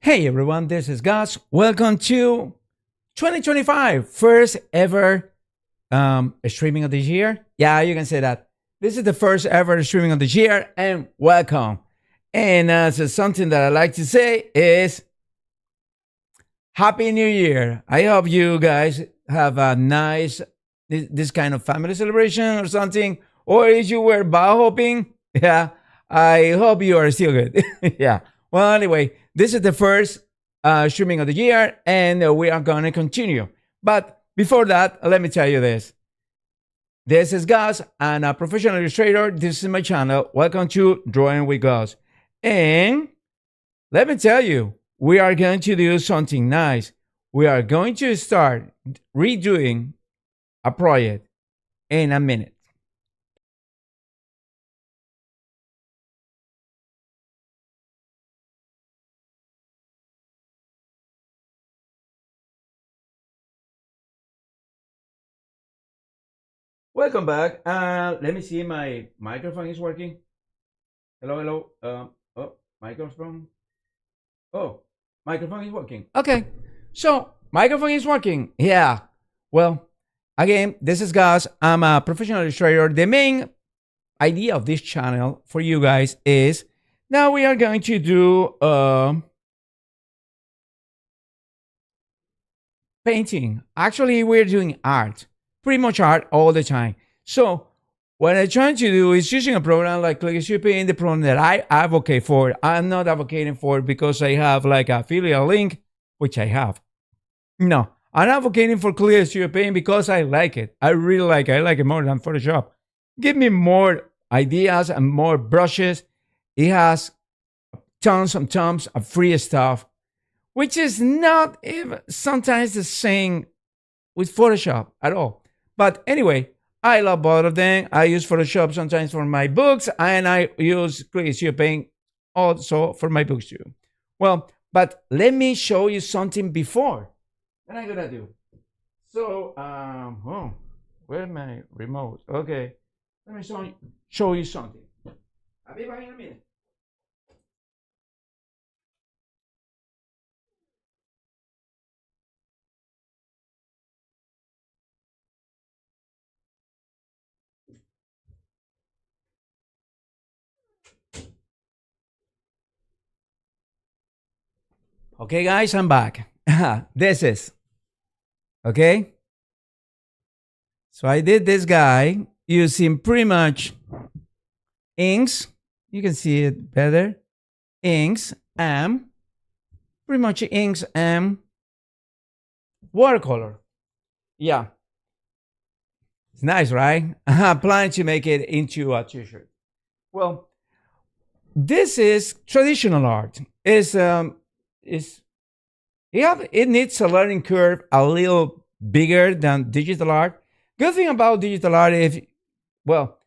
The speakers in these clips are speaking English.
Hey everyone, this is Gus. Welcome to 2025, first ever streaming of the year. Yeah, you can say that. This is the first ever streaming of the year, and welcome. And so something that I like to say is Happy New Year. I hope you guys have a nice this kind of family celebration or something. Or if you were bar hopping, yeah, I hope you are still good. Yeah. Well, anyway, this is the first streaming of the year, and we are going to continue. But before that, let me tell you this. This is Gus, and a professional illustrator. This is my channel. Welcome to Drawing with Gus. And let me tell you, we are going to do something nice. We are going to start redoing a project in a minute. Welcome back. Let me see, my microphone is working. Hello, hello. Oh, microphone. Oh, microphone is working. Okay. So, microphone is working. Yeah. Well, again, this is Gus. I'm a professional illustrator. The main idea of this channel for you guys is now we are going to do painting. Actually, we're doing art, pretty much art all the time. So, what I'm trying to do is using a program like CSP, the program that I advocate for. I'm not advocating for it because I have like a affiliate link, which I have. No, I'm advocating for CSP because I like it. I really like it. I like it more than Photoshop. Give me more ideas and more brushes. It has tons and tons of free stuff, which is not even sometimes the same with Photoshop at all. But anyway, I love both of them. I use Photoshop sometimes for my books, and I use Creative Paint also for my books too. Well, but let me show you something before. What am I gonna do? So, where's my remote? Okay, let me show you something. I'll be back in a minute. Okay, guys, I'm back. This is okay. So I did this guy using pretty much inks. You can see it better. Inks and pretty much inks and watercolor. Yeah, it's nice, right? I'm planning to make it into a t-shirt. Well, this is traditional art. Is it needs a learning curve a little bigger than digital art. Good thing about digital art is, well,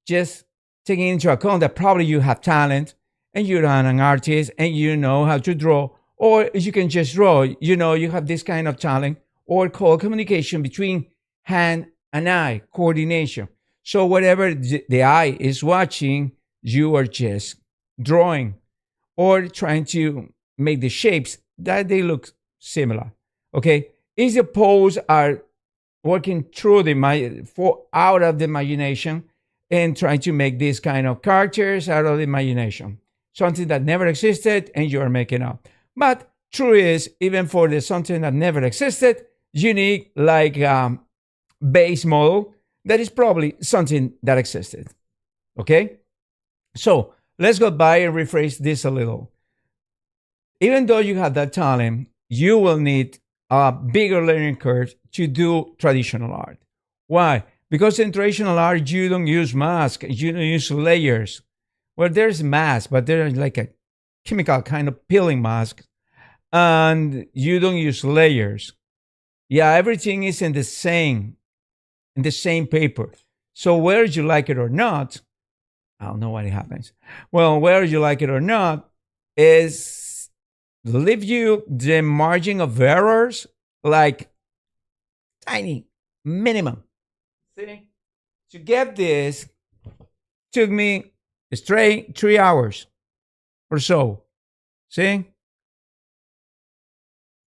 just taking into account that probably you have talent and you're an artist and you know how to draw, or you can just draw, you have this kind of talent, or called communication between hand and eye, coordination. So whatever the eye is watching, you are just drawing or trying to make the shapes that they look similar. Okay, if the pose are working through out of the imagination and trying to make these kind of characters out of the imagination, something that never existed and you are making up. But true is, even for the something that never existed, you need like base model that is probably something that existed. Okay, so let's go by and rephrase this a little. Even though you have that talent, you will need a bigger learning curve to do traditional art. Why? Because in traditional art, you don't use masks, you don't use layers. Well, there's masks, but there's like a chemical kind of peeling mask, and you don't use layers. Yeah, everything is in the same paper. So whether you like it or not, I don't know what happens. Well, whether you like it or not, is leave you the margin of errors like tiny, minimum. See, to get this took me straight 3 hours or so. See,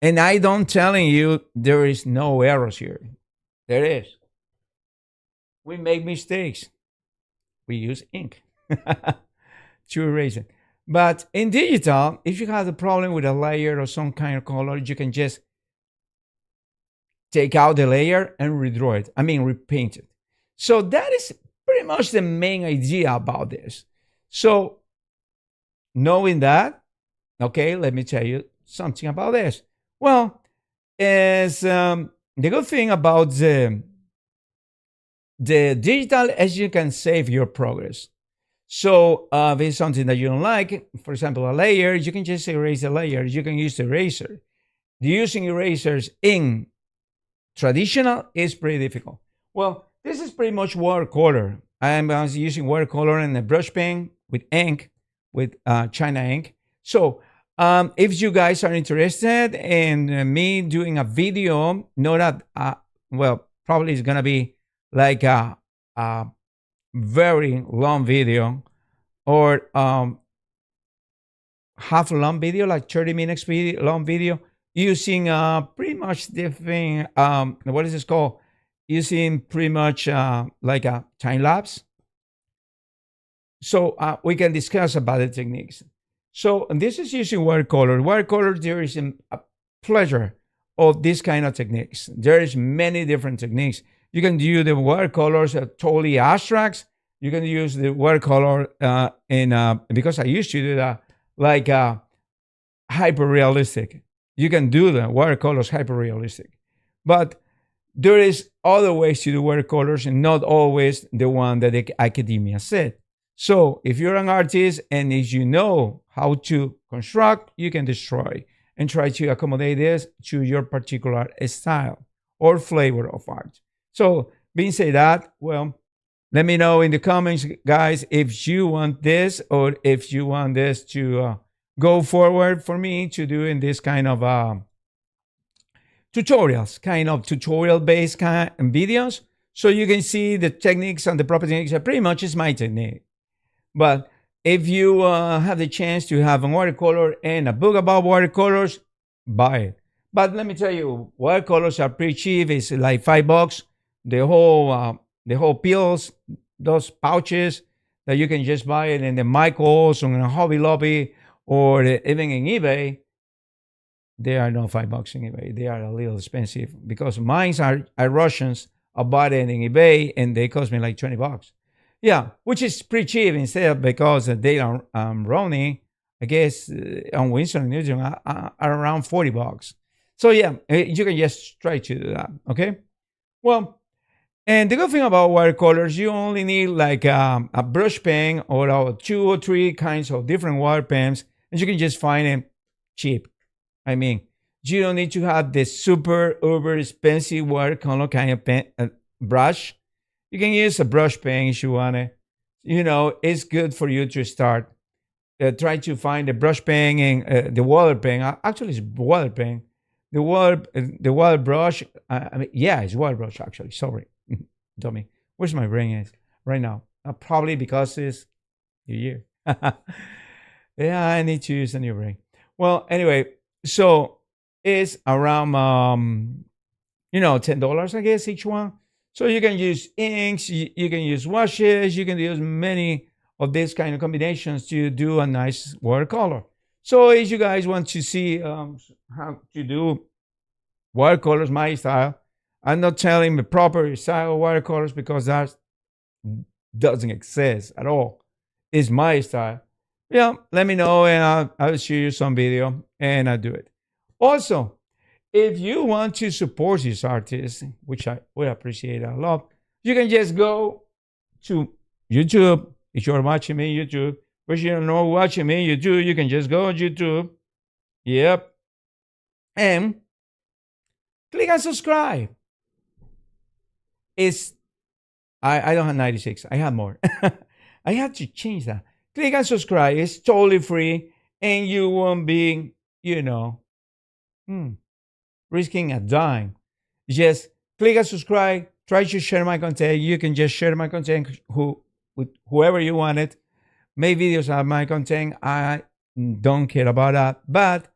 And I don't telling you there is no errors here. There is. We make mistakes. We use ink to erase it. But in digital, if you have a problem with a layer or some kind of color, you can just take out the layer and redraw it. I mean, repaint it. So that is pretty much the main idea about this. So knowing that, okay, let me tell you something about this. Well, is the good thing about the digital is you can save your progress. So if it's something that you don't like, for example, a layer, you can just erase a layer. You can use the eraser. Using erasers in traditional is pretty difficult. Well, this is pretty much watercolor. I'm using watercolor and a brush pen with ink, with China ink. So if you guys are interested in me doing a video, know that, well, probably it's going to be like a very long video or half long video, like 30 minutes long video, using pretty much different, what is this called? Using pretty much like a time lapse. So we can discuss about the techniques. So this is using watercolor. Watercolor, there is a pleasure of this kind of techniques. There is many different techniques. You can do the watercolors totally abstracts. You can use the watercolor because I used to do that, like hyper realistic. You can do the watercolors hyper realistic, but there is other ways to do watercolors and not always the one that the academia said. So if you're an artist and if you know how to construct, you can destroy and try to accommodate this to your particular style or flavor of art. So being said that, well, let me know in the comments, guys, if you want this or if you want this to go forward for me to doing this kind of tutorials, kind of tutorial-based kind of videos, so you can see the techniques and the proper techniques. Pretty much is my technique. But if you have the chance to have a watercolor and a book about watercolors, buy it. But let me tell you, watercolors are pretty cheap. It's like $5. The whole pills, those pouches that you can just buy it in the Michaels or in a Hobby Lobby or even in eBay. They are not $5 in eBay. They are a little expensive because mine are Russians. I bought it in eBay and they cost me like $20. Yeah, which is pretty cheap instead because they are Ronin, I guess, on Winston & Newton are around $40. So yeah, you can just try to do that, okay? Well, and the good thing about watercolors, you only need like a brush pen or 2 or 3 kinds of different water pens, and you can just find them cheap. I mean, you don't need to have the super uber expensive watercolor kind of pen, brush. You can use a brush pen if you want it. You know, it's good for you to start. Try to find the brush pen and the water pen. Actually, it's water pen. The water brush. I mean, yeah, it's water brush actually. Sorry. Dummy. Where's my brain is right now? Probably because it's New Year. Yeah, I need to use a new brain. Well, anyway, so it's around $10, I guess, each one. So you can use inks, you can use washes, you can use many of these kind of combinations to do a nice watercolor. So if you guys want to see how to do watercolors, my style, I'm not telling the proper style of watercolors because that doesn't exist at all. It's my style. Yeah, let me know and I'll show you some video and I'll do it. Also, if you want to support this artist, which I would appreciate a lot, you can just go to YouTube. If you're watching me on YouTube, but you're not watching me on YouTube, you can just go on YouTube. Yep. And click on subscribe. I don't have 96. I have more. I have to change that. Click on subscribe. It's totally free. And you won't be, risking a dime. Just click on subscribe. Try to share my content. You can just share my content with whoever you want it. Make videos of my content. I don't care about that. But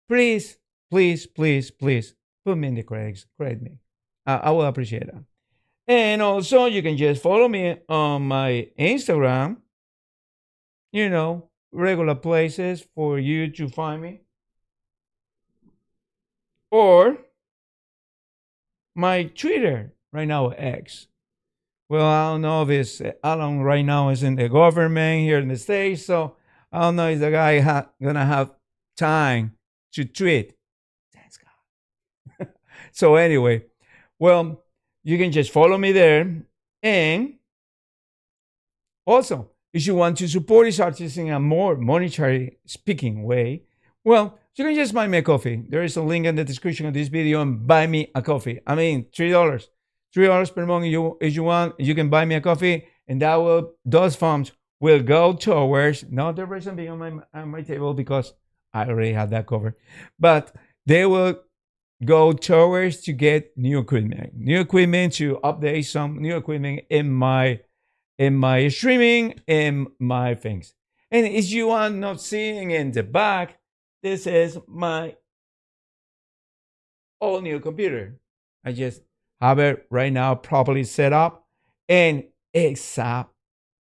please please, please, please put me in the credits. Credit me. I will appreciate that. And also, you can just follow me on my Instagram, regular places for you to find me, or my Twitter, right now, X. Well, I don't know if it's Alan right now is in the government here in the States, so I don't know if the guy gonna have time to tweet. Thanks God. So anyway, well, you can just follow me there. And also, if you want to support these artists in a more monetary speaking way, well, you can just buy me a coffee. There is a link in the description of this video and buy me a coffee. I mean, $3. $3 per month if you want. You can buy me a coffee, and those funds will go towards not the reason being on my table because I already have that covered, but they will go towards to get new equipment to update some new equipment in my streaming, in my things. And if you are not seeing in the back, this is my all new computer. I just have it right now properly set up, and it's a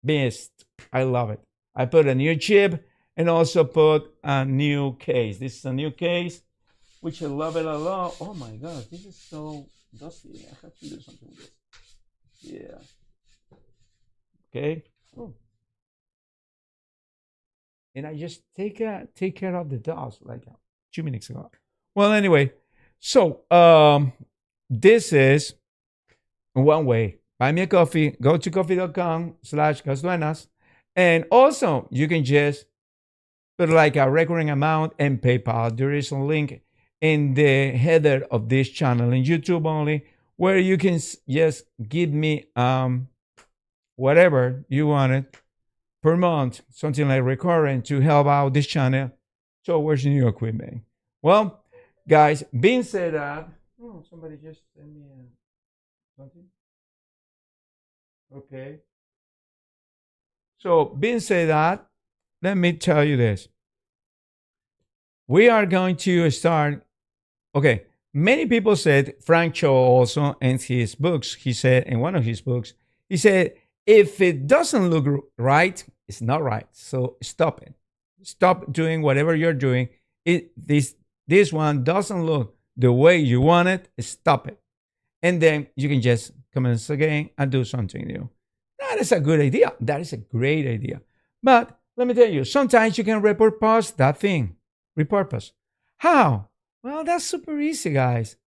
beast. I love it. I put a new chip and also put a new case. This is a new case, which I love it a lot. Oh my gosh, this is so dusty. I have to do something with this. Yeah. Okay. Oh. And I just take care of the dust like 2 minutes ago. Well, anyway, so this is one way. Buy me a coffee. Go to coffee.com/Gus Duenas, and also you can just put like a recurring amount and PayPal. There is a link in the header of this channel in YouTube only, where you can just give me whatever you wanted per month, something like recurring to help out this channel towards new equipment. Well, guys, being said that, somebody just sent me something. Okay. So, being said that, let me tell you this. We are going to start. Okay. Many people said, Frank Cho also in his books, he said in one of his books, he said, if it doesn't look right, it's not right. So stop it. Stop doing whatever you're doing. This one doesn't look the way you want it. Stop it. And then you can just commence again and do something new. That is a good idea. That is a great idea. But let me tell you, sometimes you can repurpose that thing. Repurpose. How? Well, that's super easy, guys.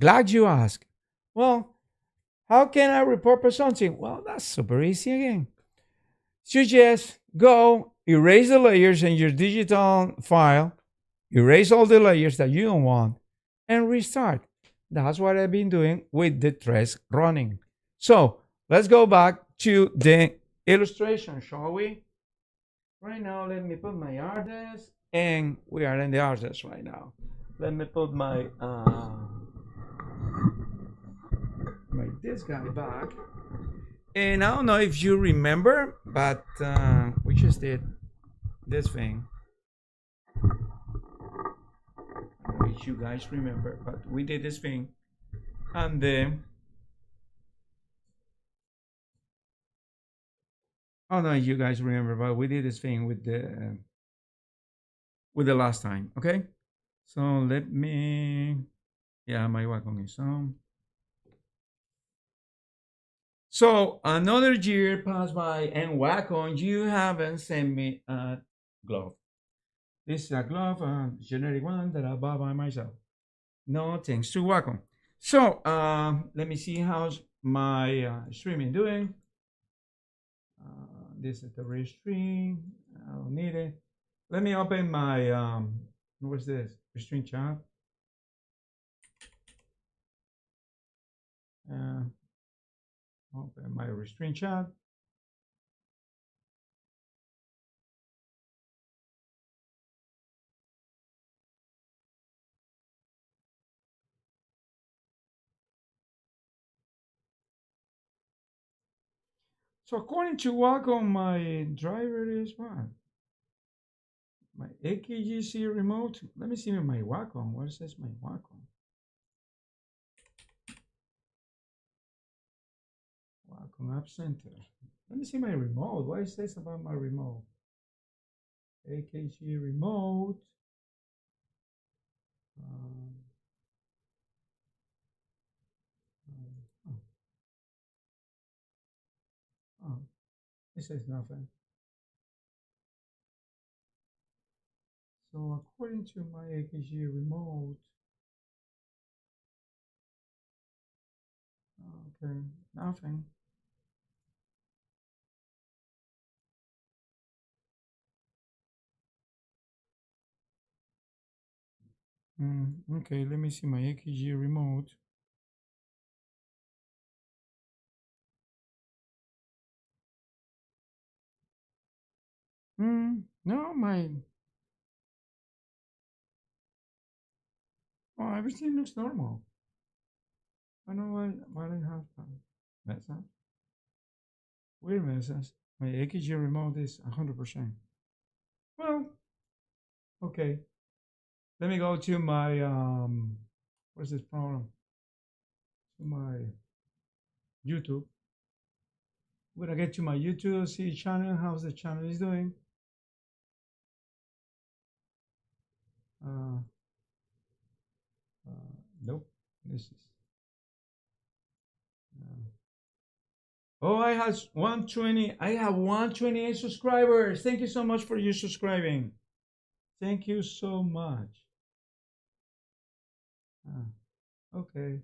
Glad you asked. Well, how can I repurpose something? Well, that's super easy again. You just go erase the layers in your digital file, erase all the layers that you don't want, and restart. That's what I've been doing with the TRES Ronin. So let's go back to the illustration, shall we? Right now, let me put my artist, and we are in the artist right now. Let me put my this guy back. And I don't know if you remember, but we just did this thing. I don't know if you guys remember, but we did this thing. And then, I don't know if you guys remember, but we did this thing with the last time, okay? So let me, yeah, my Wacom is on. So another year passed by, and Wacom, you haven't sent me a glove. This is a glove, a generic one that I bought by myself. No, thanks to Wacom. So let me see how's my streaming doing. This is the restream. I don't need it. Let me open my what's this? Restream chat. Open my restream chat. So according to Wacom, my driver is what? My AKGC remote. Let me see my Wacom. What says my Wacom? Wacom App Center. Let me see my remote. What it says about my remote? AKG remote. Oh, oh, it says nothing. So according to my AKG remote, okay, nothing. Okay, let me see my AKG remote. No, oh, everything looks normal. I don't know why I have message. Weird message. My AKG remote is 100%. Well, okay. Let me go to my what's this problem? To my YouTube. We're gonna get to my YouTube, see channel, how's the channel is doing. Uh, nope. This is. Oh, I have 120. I have 128 subscribers. Thank you so much for you subscribing. Thank you so much. Okay.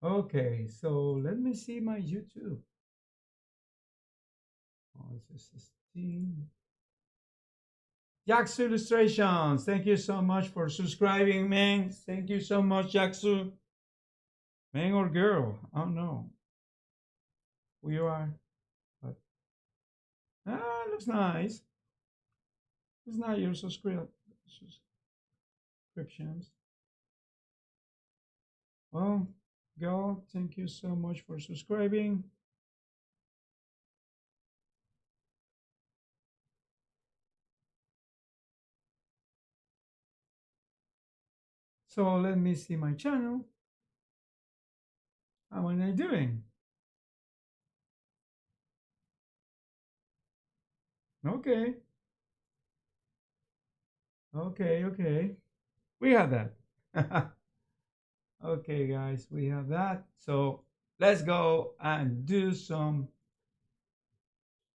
Okay, so let me see my YouTube. Oh, this is Steam. Jaksu Illustrations. Thank you so much for subscribing, man. Thank you so much, Jaksu. Man or girl, I don't know who you are, but looks nice. It's not your subscriptions. Well, girl, thank you so much for subscribing. So let me see my channel. How am I doing? Okay. Okay. We have that. Okay, guys, we have that. So let's go and do some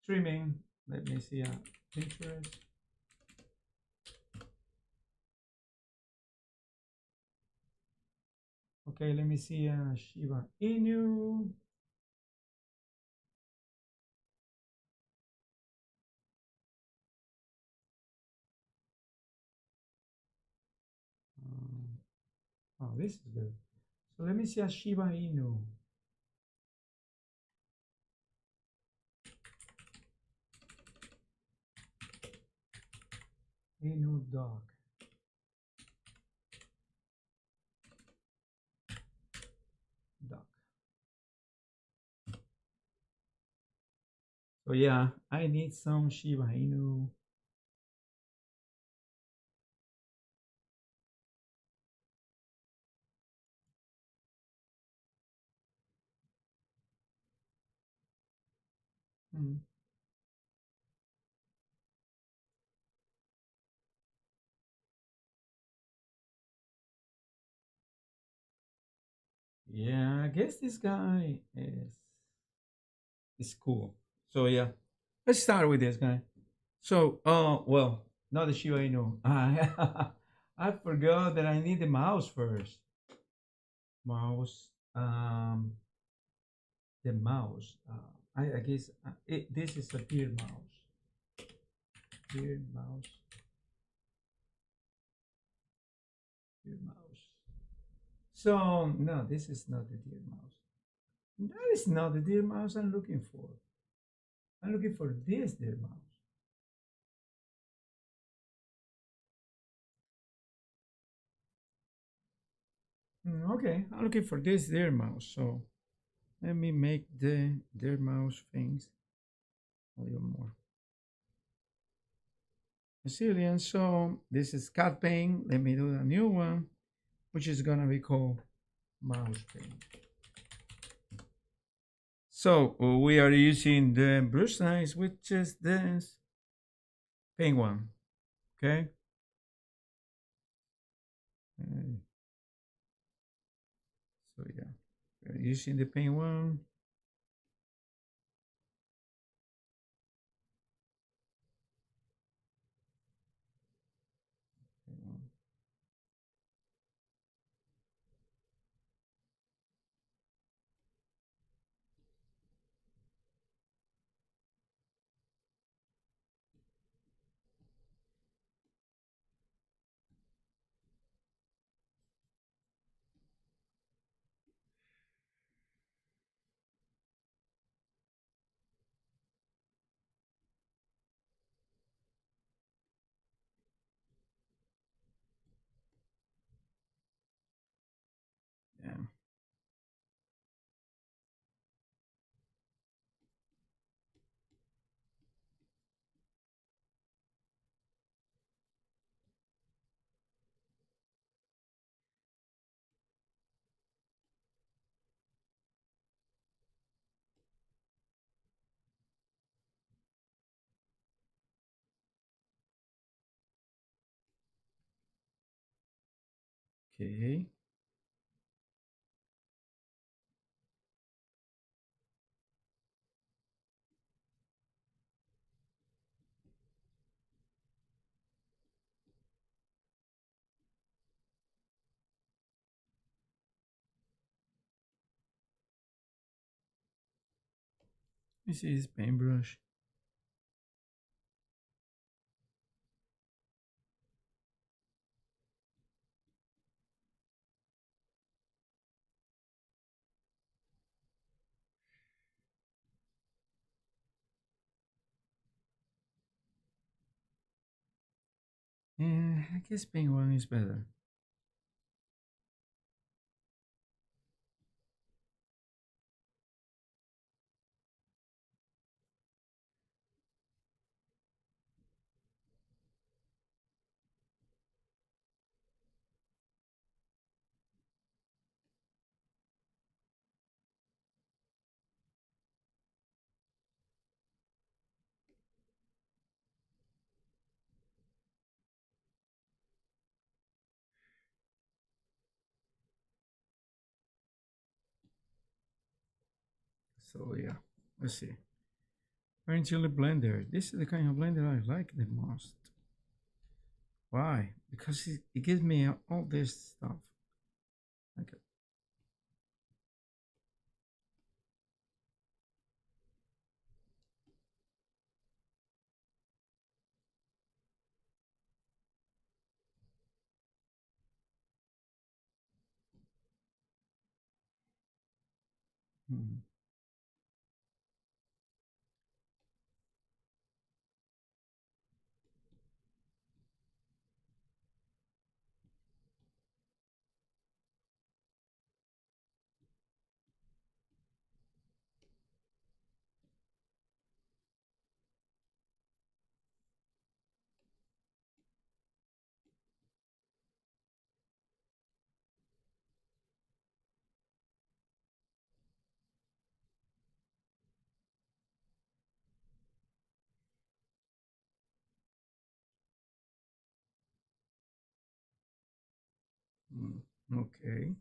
streaming. Let me see Pinterest. Okay, let me see Shiba Inu. Oh, this is good. So let me see a Shiba Inu. Inu dog. Duck. So yeah, I need some Shiba Inu. Yeah, I guess this guy is cool. So yeah, let's start with this guy. So, well, not the Shiba Inu. I forgot that I need the mouse first. Mouse. The mouse. I guess this is a beard mouse. Beard mouse. Deer mouse. So no, this is not the deer mouse. That is not the deer mouse I'm looking for. I'm looking for this deer mouse. Okay, I'm looking for this deer mouse. So let me make the deer mouse things a little more resilient. So this is cat paint. Let me do a new one, which is gonna be called mouse paint. So we are using the brush size, which is this paint one. Okay. Uh, so yeah, we're using the paint one. Yeah. Okay. This is paintbrush. Yeah, I guess paint one is better. So yeah, let's see. Originally blender. This is the kind of blender I like the most. Why? Because it gives me all this stuff. Like, hmm. Okay.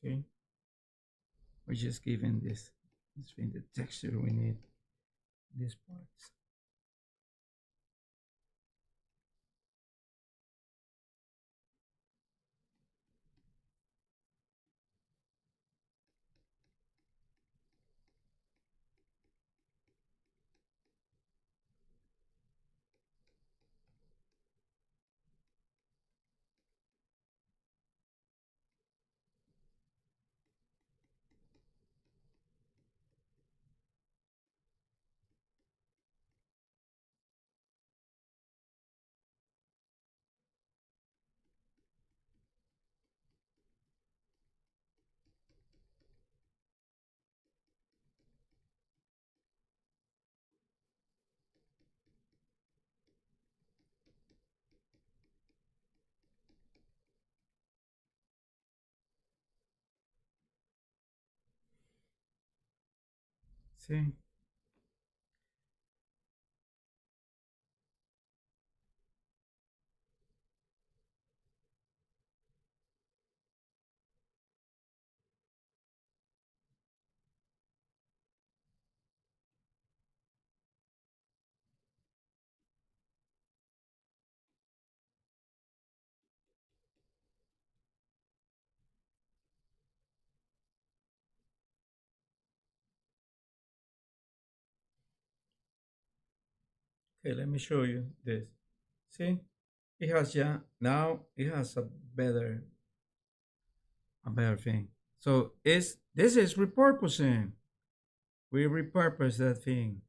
Okay, we're just giving this thing the texture we need. These parts. See? Okay, let me show you this. See? It has, yeah, now it has a better thing. So this is repurposing. We repurpose that thing.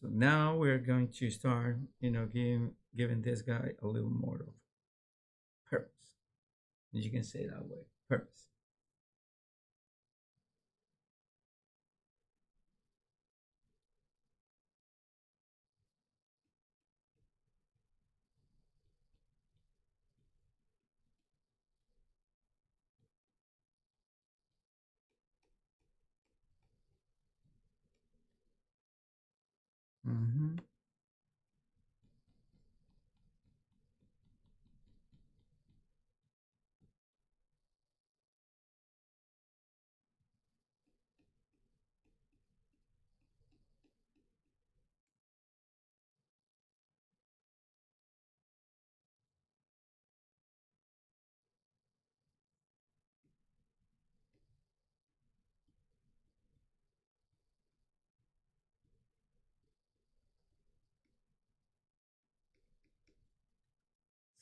So now we're going to start, giving this guy a little more of purpose. You can say it that way, purpose. Mm-hmm.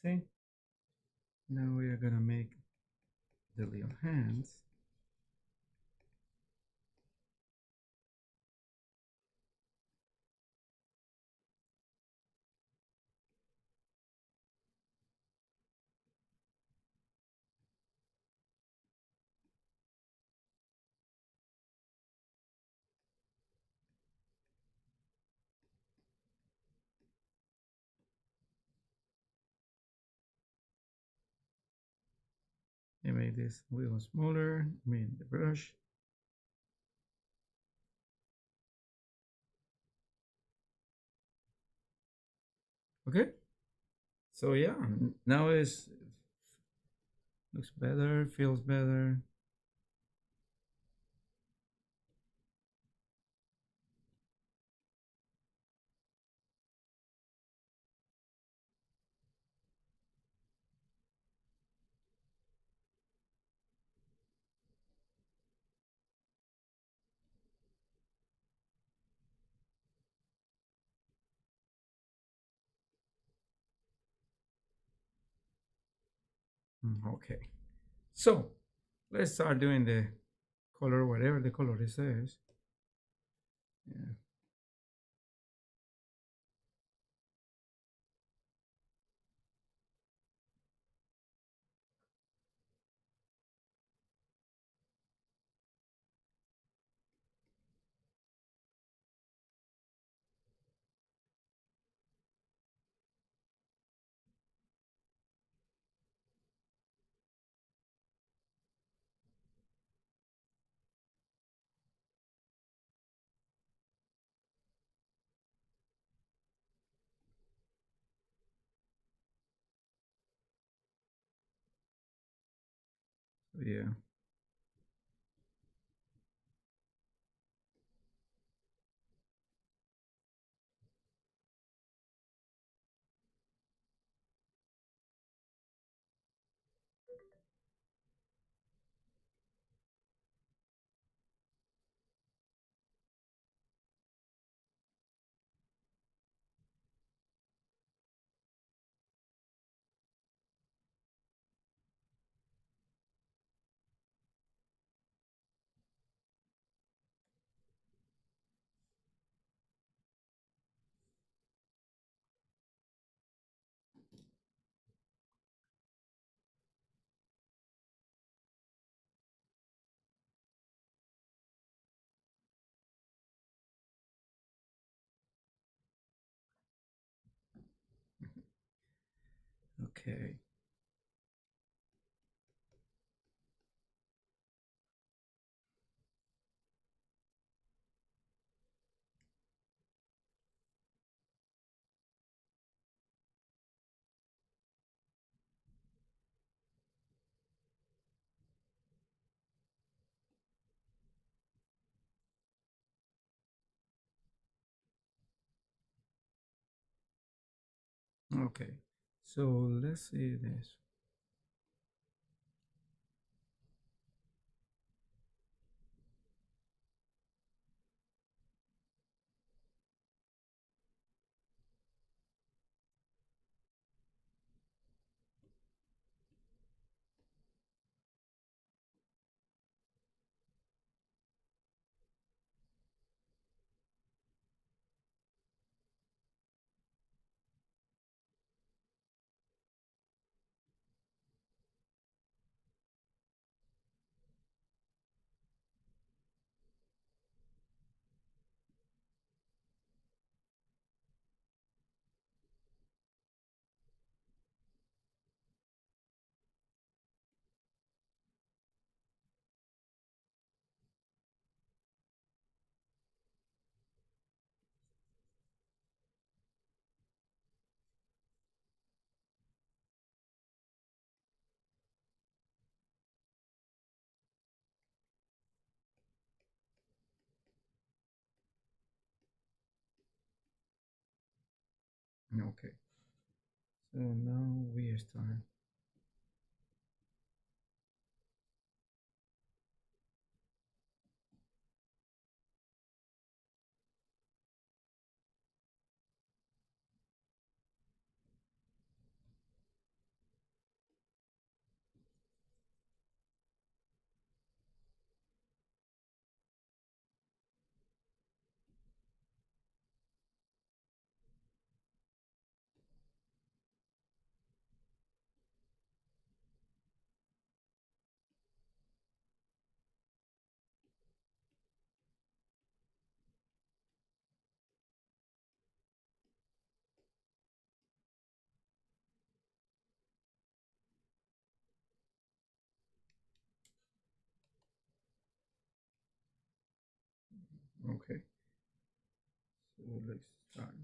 See? Now we are gonna make the little hands. I made this a little smaller. Made the brush. Okay. So yeah, now it looks better, feels better. Okay. So let's start doing the color, whatever the color it says. Yeah. Yeah. Okay. Okay. So let's see this. Okay. So now we start. Okay. So let's start.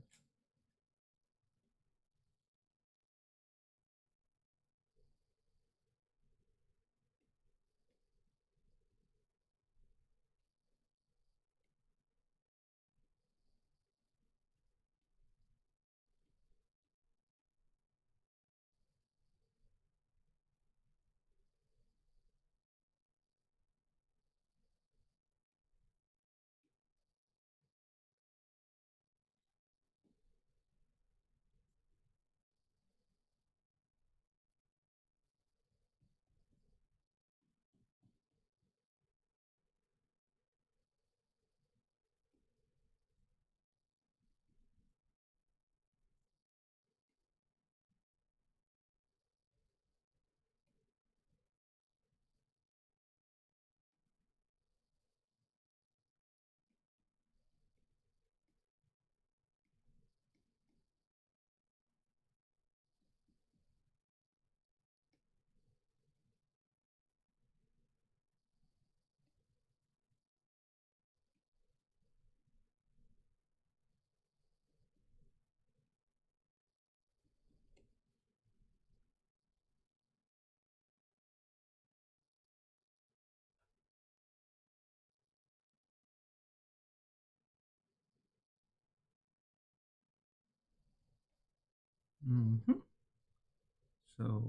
Mhm. So,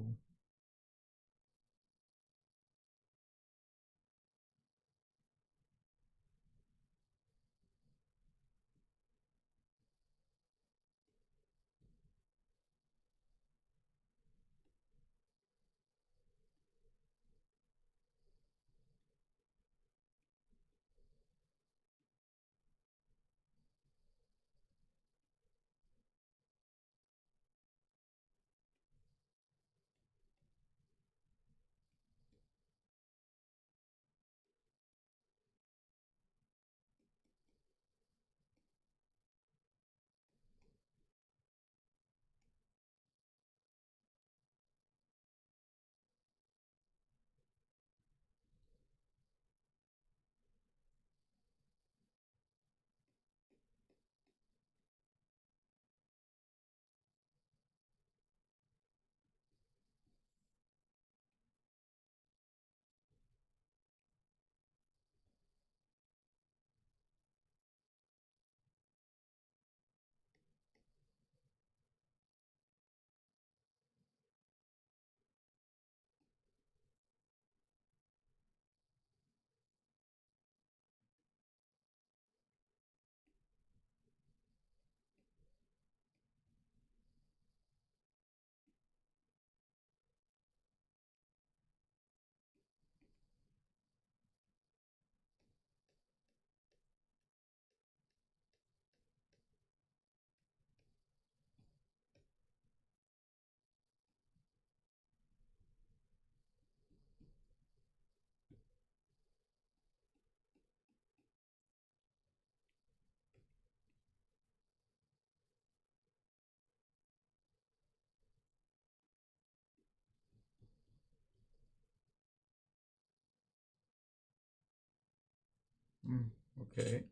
mm, okay.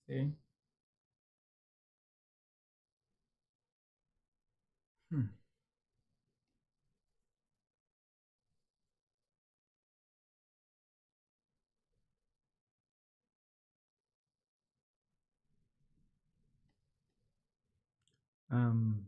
See? Hmm. Um,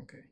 Okay.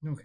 Okay.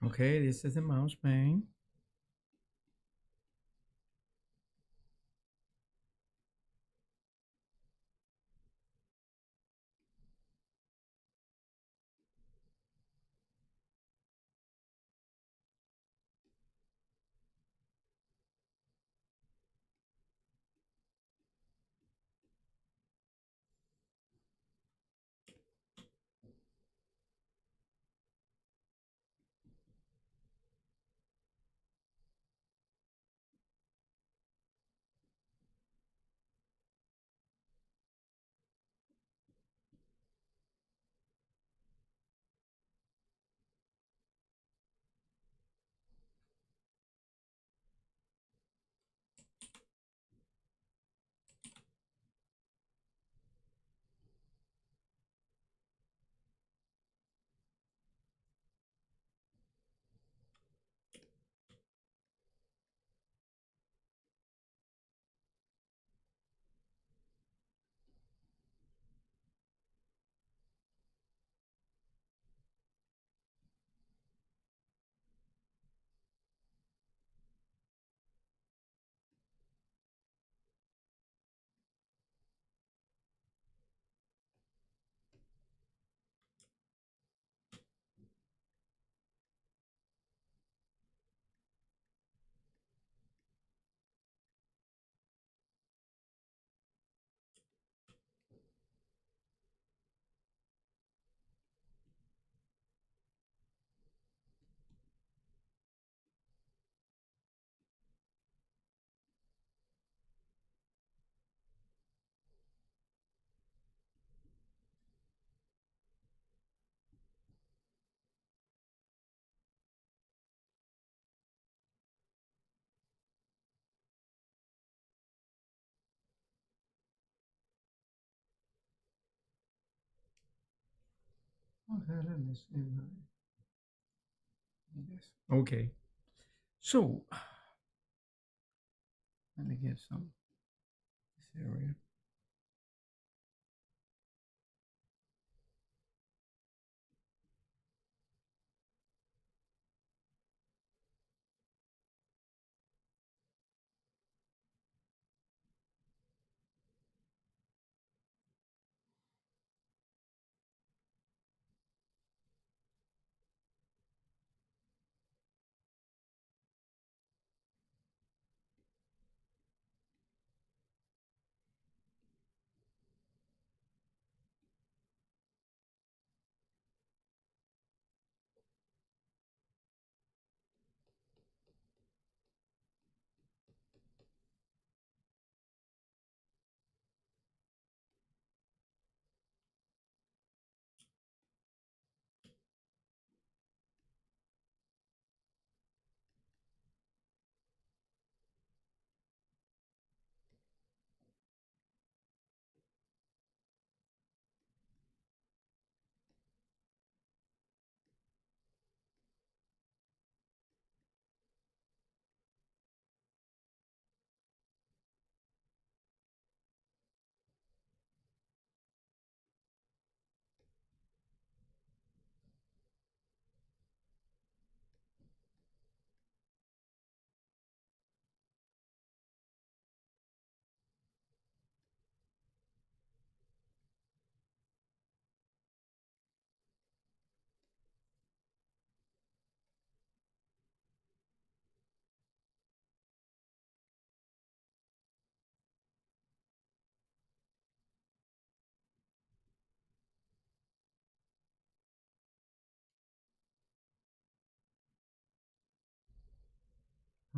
Okay, this is the mouse pane. Okay, let me see. Yes. Okay. So let me get some this area.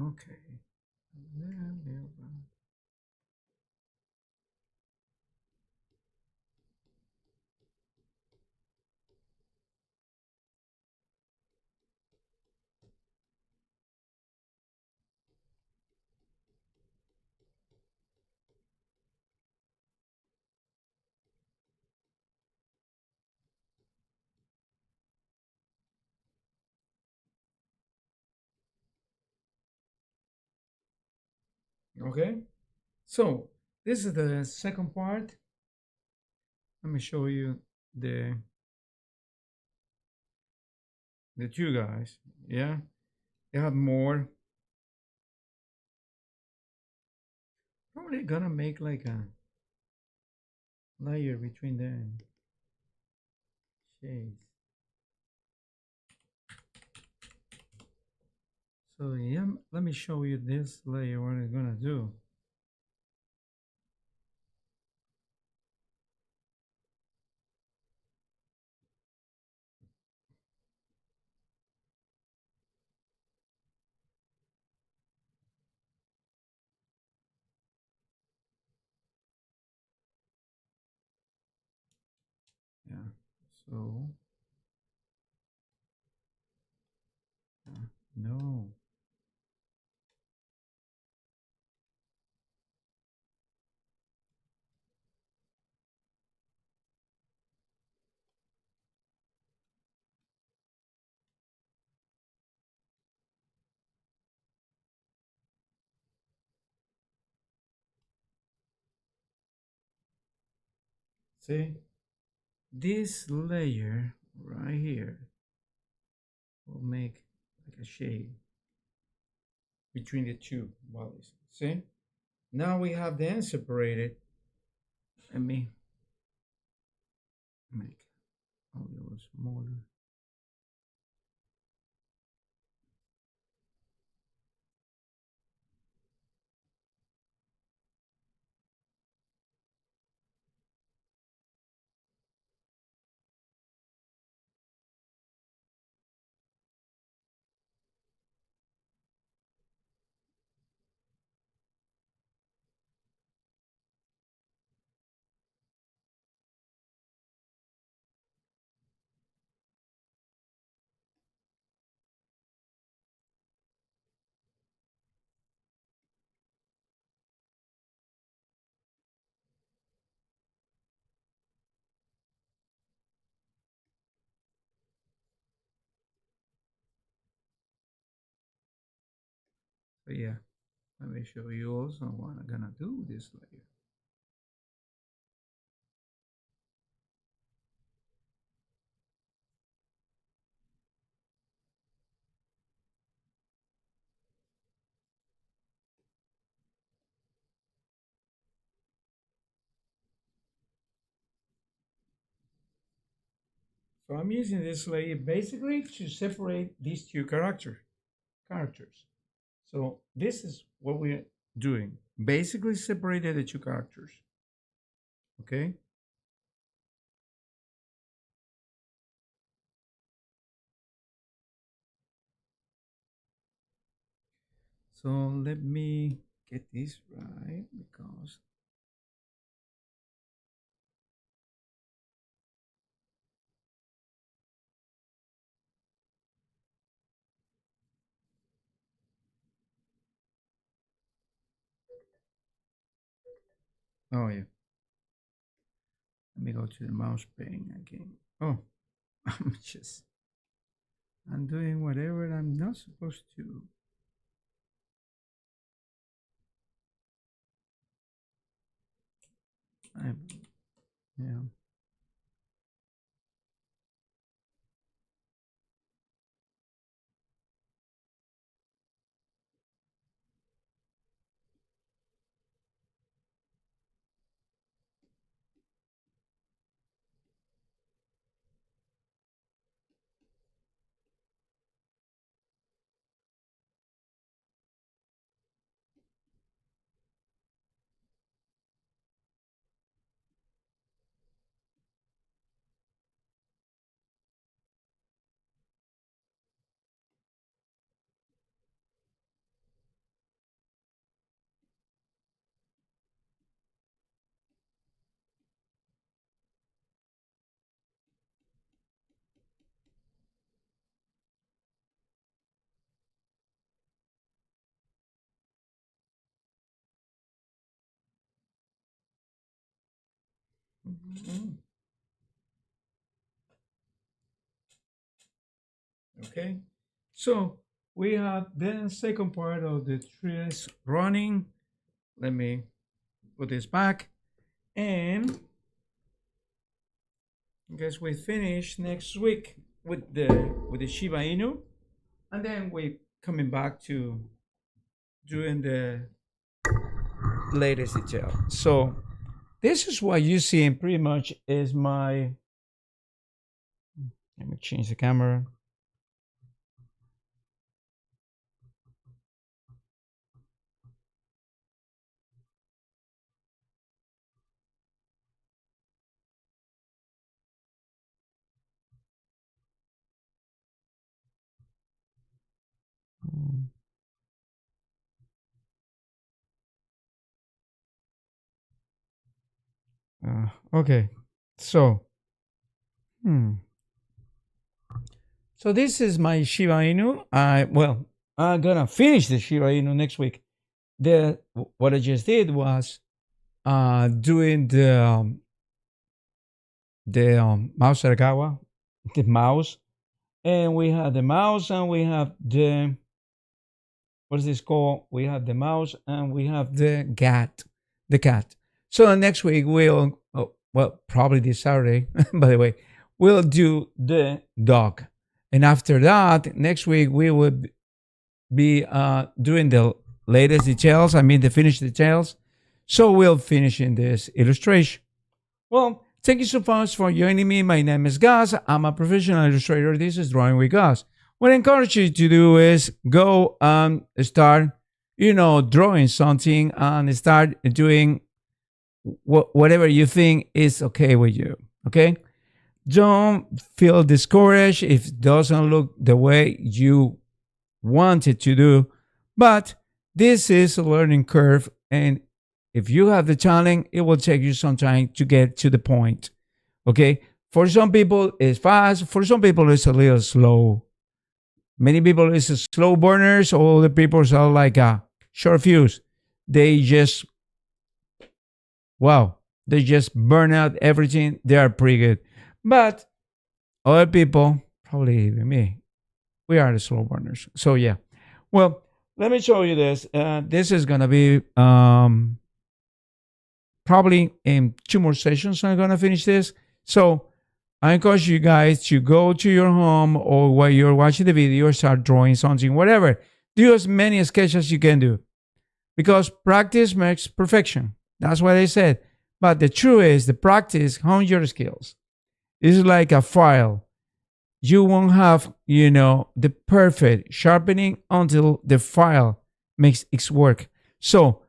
Okay. Okay. So this is the second part. Let me show you the the two guys. Yeah. They have more. Probably gonna make like a layer between them. Shades. So yeah, let me show you this layer, what it's gonna do. Yeah. So no. See, this layer right here will make like a shade between the two bodies. See? Now we have them separated. Let me make a little smaller. So yeah, let me show you also what I'm gonna do with this layer. So I'm using this layer basically to separate these two characters. So this is what we're doing. Basically separated the two characters. Okay? So let me get this right because oh yeah. Let me go to the mouse pane again. Oh, I'm doing whatever I'm not supposed to. I, yeah. Okay, so we have the second part of the TRES running. Let me put this back, and I guess we finish next week with the Shiba Inu, and then we coming back to doing the latest detail. So this is what you see, and pretty much is my. Let me change the camera. Okay, so so this is my Shiba Inu. I'm gonna finish the Shiba Inu next week. What I just did was doing the mouse Arakawa, the mouse, and we have the mouse, and we have the what is this called? We have the mouse, and we have the cat, the cat. So next week we'll, probably this Saturday, by the way, we'll do the dog, and after that, next week we will be doing the latest details. I mean, the finished details. So we'll finish in this illustration. Well, thank you so much for joining me. My name is Gus. I'm a professional illustrator. This is Drawing with Gus. What I encourage you to do is go and start, drawing something and start doing whatever you think is okay with you. Okay? Don't feel discouraged if it doesn't look the way you want it to do. But this is a learning curve, and if you have the talent, it will take you some time to get to the point. Okay? For some people, it's fast. For some people, it's a little slow. Many people is slow burners. All the people are like a short fuse. They just, they just burn out everything. They are pretty good. But other people, probably even me, we are the slow burners. So yeah. Well, let me show you this. This is going to be probably in 2 more sessions. I'm going to finish this. So I encourage you guys to go to your home or while you're watching the video, start drawing something, whatever. Do as many sketches as you can do, because practice makes perfection. That's what I said. But the truth is, the practice hones your skills. It's like a file. You won't have, the perfect sharpening until the file makes its work. So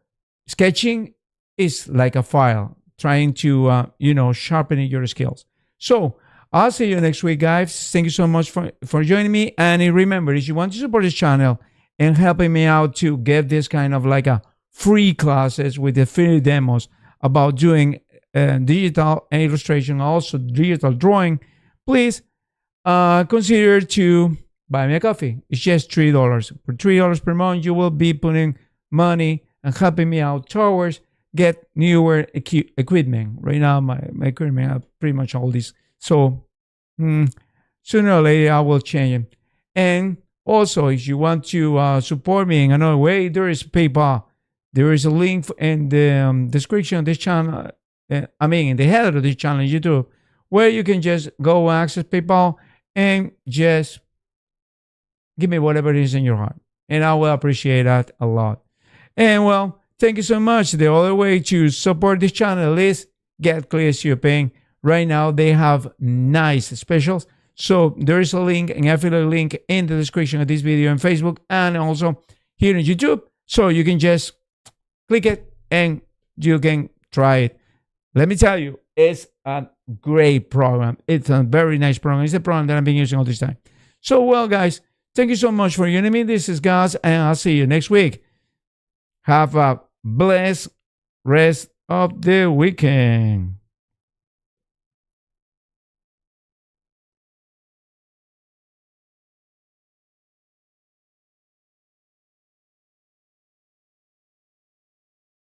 sketching is like a file, trying to, sharpening your skills. So I'll see you next week, guys. Thank you so much for joining me. And remember, if you want to support this channel and helping me out to get this kind of like a free classes with the free demos about doing digital illustration, also digital drawing, please consider to buy me a coffee. It's just $3. For $3 per month, you will be putting money and helping me out towards get newer equipment. Right now, my equipment have pretty much all this. So sooner or later, I will change it. And also, if you want to support me in another way, there is PayPal. There is a link in the description of this channel. In the header of this channel, YouTube, where you can just go access PayPal and just give me whatever it is in your heart. And I will appreciate that a lot. And well, thank you so much. The other way to support this channel is get Clear Shipping. Right now, they have nice specials. So there is a link, an affiliate link in the description of this video on Facebook and also here on YouTube. So you can just click it and you can try it. Let me tell you, it's a great program. It's a very nice program. It's a program that I've been using all this time. So, well, guys, thank you so much for joining me. This is Gus, and I'll see you next week. Have a blessed rest of the weekend.